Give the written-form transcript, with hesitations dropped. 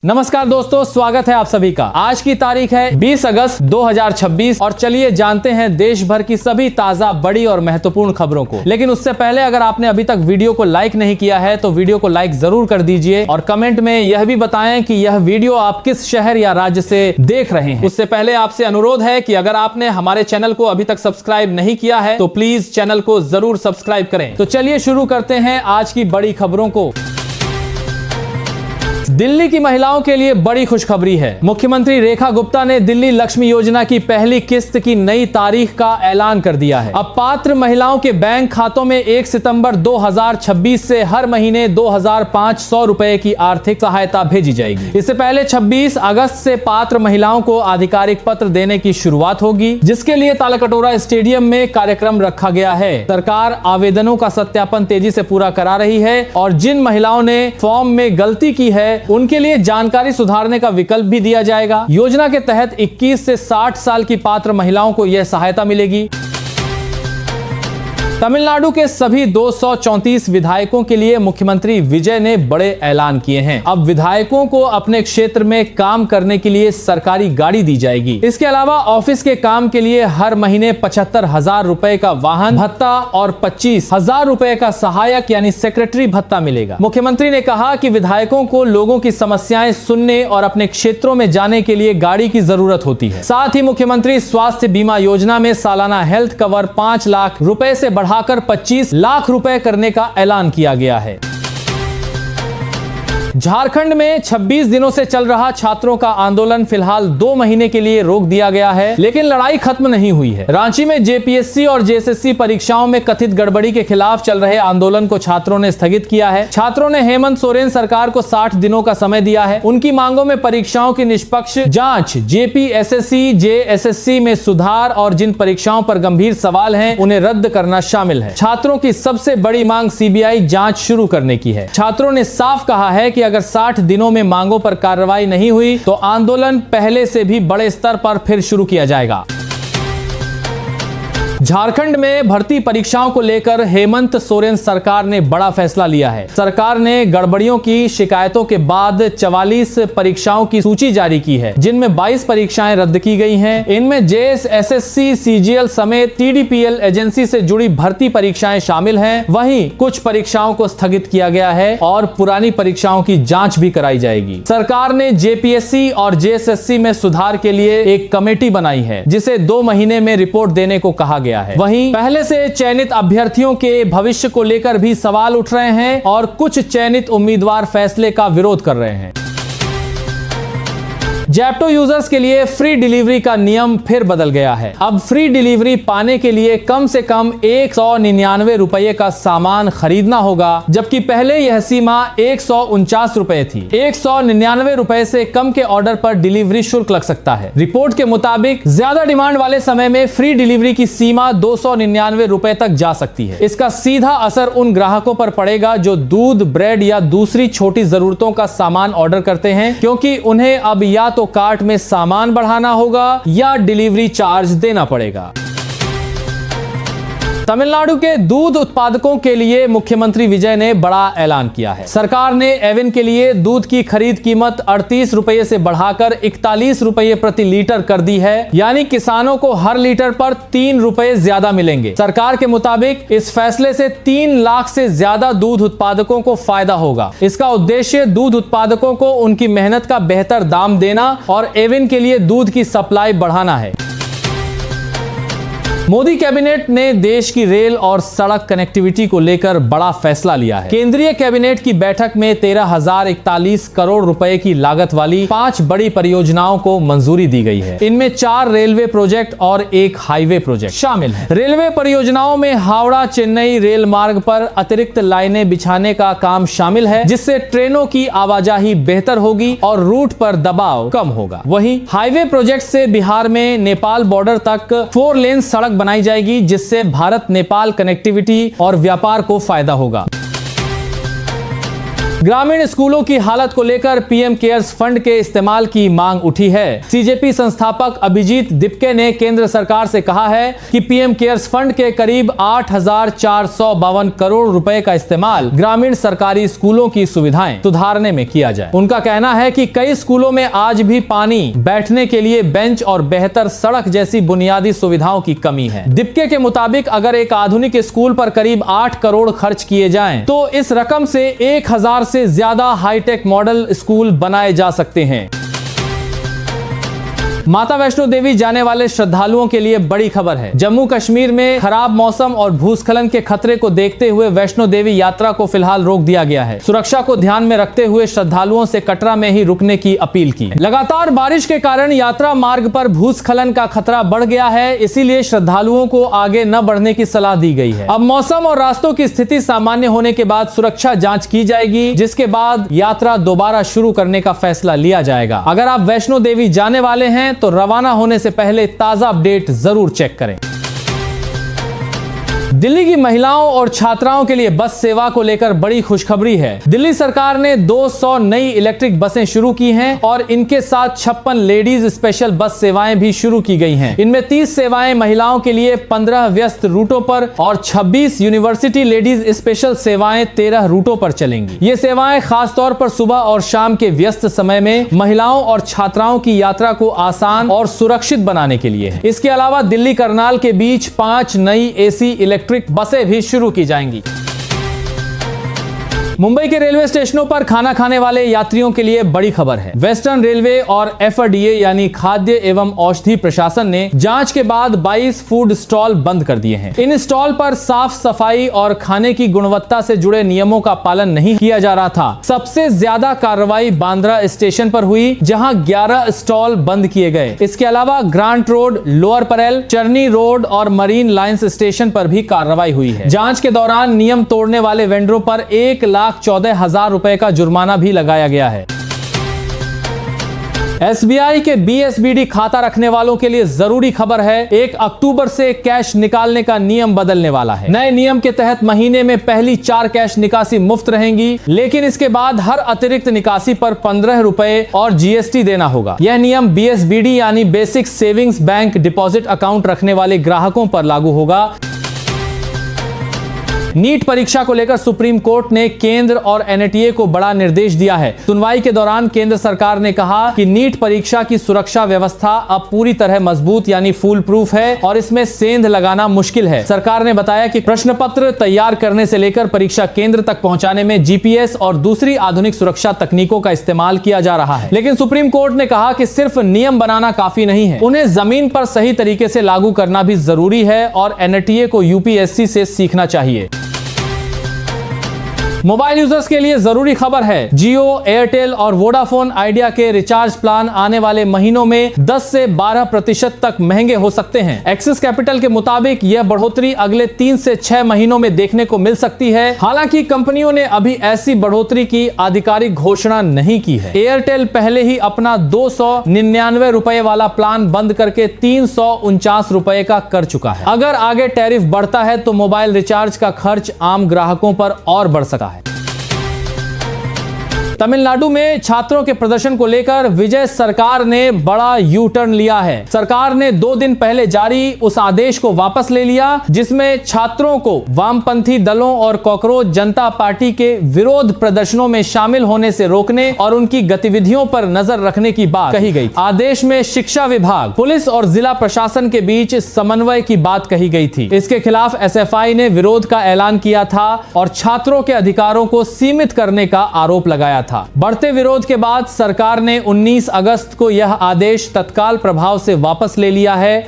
नमस्कार दोस्तों, स्वागत है आप सभी का। आज की तारीख है 20 अगस्त 2026 और चलिए जानते हैं देश भर की सभी ताजा बड़ी और महत्वपूर्ण खबरों को। लेकिन उससे पहले अगर आपने अभी तक वीडियो को लाइक नहीं किया है तो वीडियो को लाइक जरूर कर दीजिए और कमेंट में यह भी बताएं कि यह वीडियो आप किस शहर या राज्य से देख रहे हैं। उससे पहले आपसे अनुरोध है कि अगर आपने हमारे चैनल को अभी तक सब्सक्राइब नहीं किया है तो प्लीज चैनल को जरूर सब्सक्राइब करें। तो चलिए शुरू करते हैं आज की बड़ी खबरों को। दिल्ली की महिलाओं के लिए बड़ी खुशखबरी है। मुख्यमंत्री रेखा गुप्ता ने दिल्ली लक्ष्मी योजना की पहली किस्त की नई तारीख का ऐलान कर दिया है। अब पात्र महिलाओं के बैंक खातों में 1 सितंबर 2026 से हर महीने 2500 रुपए की आर्थिक सहायता भेजी जाएगी। इससे पहले 26 अगस्त से पात्र महिलाओं को आधिकारिक पत्र देने की शुरुआत होगी, जिसके लिए तालकटोरा स्टेडियम में कार्यक्रम रखा गया है। सरकार आवेदनों का सत्यापन तेजी से पूरा करा रही है और जिन महिलाओं ने फॉर्म में गलती की है उनके लिए जानकारी सुधारने का विकल्प भी दिया जाएगा। योजना के तहत 21 से 60 साल की पात्र महिलाओं को यह सहायता मिलेगी। तमिलनाडु के सभी 234 विधायकों के लिए मुख्यमंत्री विजय ने बड़े ऐलान किए हैं। अब विधायकों को अपने क्षेत्र में काम करने के लिए सरकारी गाड़ी दी जाएगी। इसके अलावा ऑफिस के काम के लिए हर महीने 75,000 रुपए का वाहन भत्ता और 25,000 रुपए का सहायक यानी सेक्रेटरी भत्ता मिलेगा। मुख्यमंत्री ने कहा कि विधायकों को लोगों की समस्याएं सुनने और अपने क्षेत्रों में जाने के लिए गाड़ी की जरूरत होती है। साथ ही मुख्यमंत्री स्वास्थ्य बीमा योजना में सालाना हेल्थ कवर 5 लाख रुपए से बढ़ाकर 25 लाख रुपए करने का ऐलान किया गया है। झारखंड में 26 दिनों से चल रहा छात्रों का आंदोलन फिलहाल 2 महीने के लिए रोक दिया गया है, लेकिन लड़ाई खत्म नहीं हुई है। रांची में जेपीएससी और जेएसएससी परीक्षाओं में कथित गड़बड़ी के खिलाफ चल रहे आंदोलन को छात्रों ने स्थगित किया है। छात्रों ने हेमंत सोरेन सरकार को 60 दिनों का समय दिया है। उनकी मांगों में परीक्षाओं की निष्पक्ष जांच, जेपीएसएससी जेएसएससी में सुधार और जिन परीक्षाओं पर गंभीर सवाल हैं उन्हें रद्द करना शामिल है। छात्रों की सबसे बड़ी मांग सीबीआई जांच शुरू करने की है। छात्रों ने साफ कहा है कि अगर 60 दिनों में मांगों पर कार्रवाई नहीं हुई तो आंदोलन पहले से भी बड़े स्तर पर फिर शुरू किया जाएगा। झारखंड में भर्ती परीक्षाओं को लेकर हेमंत सोरेन सरकार ने बड़ा फैसला लिया है। सरकार ने गड़बड़ियों की शिकायतों के बाद 44 परीक्षाओं की सूची जारी की है, जिनमें 22 परीक्षाएं रद्द की गई हैं। इनमें जेएस, एसएससी, सीजीएल समेत टीडीपीएल एजेंसी से जुड़ी भर्ती परीक्षाएं शामिल हैं। वहीं कुछ परीक्षाओं को स्थगित किया गया है और पुरानी परीक्षाओं की जांच भी कराई जाएगी। सरकार ने जेपीएससी और जेएसएससी में सुधार के लिए एक कमेटी बनाई है, जिसे 2 महीने में रिपोर्ट देने को कहा गया है। वहीं पहले से चयनित अभ्यर्थियों के भविष्य को लेकर भी सवाल उठ रहे हैं और कुछ चयनित उम्मीदवार फैसले का विरोध कर रहे हैं। ज़ेप्टो यूजर्स के लिए फ्री डिलीवरी का नियम फिर बदल गया है। अब फ्री डिलीवरी पाने के लिए कम से कम 199 रुपए का सामान खरीदना होगा, जबकि पहले यह सीमा 149 रुपए थी। 199 रुपए से कम के ऑर्डर पर डिलीवरी शुल्क लग सकता है। रिपोर्ट के मुताबिक ज्यादा डिमांड वाले समय में फ्री डिलीवरी की सीमा 299 रुपए तक जा सकती है। इसका सीधा असर उन ग्राहकों पर पड़ेगा जो दूध, ब्रेड या दूसरी छोटी जरूरतों का सामान ऑर्डर करते हैं, क्योंकि उन्हें अब या तो कार्ट में सामान बढ़ाना होगा या डिलीवरी चार्ज देना पड़ेगा। तमिलनाडु के दूध उत्पादकों के लिए मुख्यमंत्री विजय ने बड़ा ऐलान किया है। सरकार ने एविन के लिए दूध की खरीद कीमत 38 रुपये से बढ़ाकर 41 रुपये प्रति लीटर कर दी है, यानी किसानों को हर लीटर पर 3 रुपये ज्यादा मिलेंगे। सरकार के मुताबिक इस फैसले से 3 लाख से ज्यादा दूध उत्पादकों को फायदा होगा। इसका उद्देश्य दूध उत्पादकों को उनकी मेहनत का बेहतर दाम देना और एविन के लिए दूध की सप्लाई बढ़ाना है। मोदी कैबिनेट ने देश की रेल और सड़क कनेक्टिविटी को लेकर बड़ा फैसला लिया है। केंद्रीय कैबिनेट की बैठक में 13,041 करोड़ रुपए की लागत वाली 5 बड़ी परियोजनाओं को मंजूरी दी गई है। इनमें 4 रेलवे प्रोजेक्ट और 1 हाईवे प्रोजेक्ट शामिल है। रेलवे परियोजनाओं में हावड़ा चेन्नई रेल मार्ग पर अतिरिक्त लाइनें बिछाने का काम शामिल है, जिससे ट्रेनों की आवाजाही बेहतर होगी और रूट पर दबाव कम होगा। वहीं हाईवे प्रोजेक्ट से बिहार में नेपाल बॉर्डर तक 4 लेन सड़क बनाई जाएगी, जिससे भारत नेपाल कनेक्टिविटी और व्यापार को फायदा होगा। ग्रामीण स्कूलों की हालत को लेकर पीएम केयर्स फंड के इस्तेमाल की मांग उठी है। सीजेपी संस्थापक अभिजीत दिपके ने केंद्र सरकार से कहा है कि पीएम केयर्स फंड के करीब 8,452 करोड़ रुपए का इस्तेमाल ग्रामीण सरकारी स्कूलों की सुविधाएं सुधारने में किया जाए। उनका कहना है कि कई स्कूलों में आज भी पानी, बैठने के लिए बेंच और बेहतर सड़क जैसी बुनियादी सुविधाओं की कमी है। दिपके के मुताबिक अगर एक आधुनिक स्कूल पर करीब 8 करोड़ खर्च किए जाएं, तो इस रकम से 1000 से ज्यादा हाईटेक मॉडल स्कूल बनाए जा सकते हैं। माता वैष्णो देवी जाने वाले श्रद्धालुओं के लिए बड़ी खबर है। जम्मू कश्मीर में खराब मौसम और भूस्खलन के खतरे को देखते हुए वैष्णो देवी यात्रा को फिलहाल रोक दिया गया है। सुरक्षा को ध्यान में रखते हुए श्रद्धालुओं से कटरा में ही रुकने की अपील की। लगातार बारिश के कारण यात्रा मार्ग पर भूस्खलन का खतरा बढ़ गया है, इसीलिए श्रद्धालुओं को आगे न बढ़ने की सलाह दी गई है। अब मौसम और रास्तों की स्थिति सामान्य होने के बाद सुरक्षा जांच की जाएगी, जिसके बाद यात्रा दोबारा शुरू करने का फैसला लिया जाएगा। अगर आप वैष्णो देवी जाने वाले हैं तो रवाना होने से पहले ताजा अपडेट जरूर चेक करें। दिल्ली की महिलाओं और छात्राओं के लिए बस सेवा को लेकर बड़ी खुशखबरी है। दिल्ली सरकार ने 200 नई इलेक्ट्रिक बसें शुरू की हैं और इनके साथ 56 लेडीज स्पेशल बस सेवाएं भी शुरू की गई हैं। इनमें 30 सेवाएं महिलाओं के लिए 15 व्यस्त रूटों पर और 26 यूनिवर्सिटी लेडीज स्पेशल सेवाएं 13 रूटों पर चलेंगी। ये सेवाएं खासतौर पर सुबह और शाम के व्यस्त समय में महिलाओं और छात्राओं की यात्रा को आसान और सुरक्षित बनाने के लिए है। इसके अलावा दिल्ली करनाल के बीच 5 नई एसी इलेक्ट्रिक बसें भी शुरू की जाएंगी। मुंबई के रेलवे स्टेशनों पर खाना खाने वाले यात्रियों के लिए बड़ी खबर है। वेस्टर्न रेलवे और एफडीए यानी खाद्य एवं औषधि प्रशासन ने जांच के बाद 22 फूड स्टॉल बंद कर दिए हैं। इन स्टॉल पर साफ सफाई और खाने की गुणवत्ता से जुड़े नियमों का पालन नहीं किया जा रहा था। सबसे ज्यादा कार्रवाई बांद्रा स्टेशन पर हुई, जहां 11 स्टॉल बंद किए गए। इसके अलावा grant road, lower Parel, Charni road और मरीन लाइन्स स्टेशन पर भी कार्रवाई हुई है। जांच के दौरान नियम तोड़ने वाले वेंडरों पर 1,14,000 रुपए का जुर्माना भी लगाया गया है। एसबीआई के बीएसबीडी खाता रखने वालों के लिए जरूरी खबर है। 1 अक्टूबर से कैश निकालने का नियम बदलने वाला है। नए नियम के तहत महीने में पहली 4 कैश निकासी मुफ्त रहेंगी, लेकिन इसके बाद हर अतिरिक्त निकासी पर 15 रुपए और जीएसटी देना होगा। यह नियम बीएसबीडी यानी basic savings bank deposit account रखने वाले ग्राहकों पर लागू होगा। नीट परीक्षा को लेकर सुप्रीम कोर्ट ने केंद्र और एनटीए को बड़ा निर्देश दिया है। सुनवाई के दौरान केंद्र सरकार ने कहा कि नीट परीक्षा की सुरक्षा व्यवस्था अब पूरी तरह मजबूत यानी फुल प्रूफ है और इसमें सेंध लगाना मुश्किल है। सरकार ने बताया कि प्रश्न पत्र तैयार करने से लेकर परीक्षा केंद्र तक पहुंचाने में जीपीएस और दूसरी आधुनिक सुरक्षा तकनीकों का इस्तेमाल किया जा रहा है। लेकिन सुप्रीम कोर्ट ने कहा कि सिर्फ नियम बनाना काफी नहीं है, उन्हें जमीन पर सही तरीके से लागू करना भी जरूरी है और एनटीए को यूपीएससी से सीखना चाहिए। मोबाइल यूजर्स के लिए जरूरी खबर है। जियो, एयरटेल और वोडाफोन आइडिया के रिचार्ज प्लान आने वाले महीनों में 10 से 12% तक महंगे हो सकते हैं। एक्सिस कैपिटल के मुताबिक यह बढ़ोतरी अगले 3 से 6 महीनों में देखने को मिल सकती है। हालांकि कंपनियों ने अभी ऐसी बढ़ोतरी की आधिकारिक घोषणा नहीं की है। एयरटेल पहले ही अपना 299 रुपए वाला प्लान बंद करके 349 रुपए का कर चुका है। अगर आगे टैरिफ बढ़ता है तो मोबाइल रिचार्ज का खर्च आम ग्राहकों पर और बढ़ सकता है। तमिलनाडु में छात्रों के प्रदर्शन को लेकर विजय सरकार ने बड़ा यू टर्न लिया है। सरकार ने 2 दिन पहले जारी उस आदेश को वापस ले लिया जिसमें छात्रों को वामपंथी दलों और कॉकरोच जनता पार्टी के विरोध प्रदर्शनों में शामिल होने से रोकने और उनकी गतिविधियों पर नजर रखने की बात कही गई। आदेश में शिक्षा विभाग, पुलिस और जिला प्रशासन के बीच समन्वय की बात कही गई थी। इसके खिलाफ एसएफआई ने विरोध का ऐलान किया था और छात्रों के अधिकारों को सीमित करने का आरोप लगाया था। बढ़ते विरोध के बाद सरकार ने 19 अगस्त को यह आदेश तत्काल प्रभाव से वापस ले लिया है।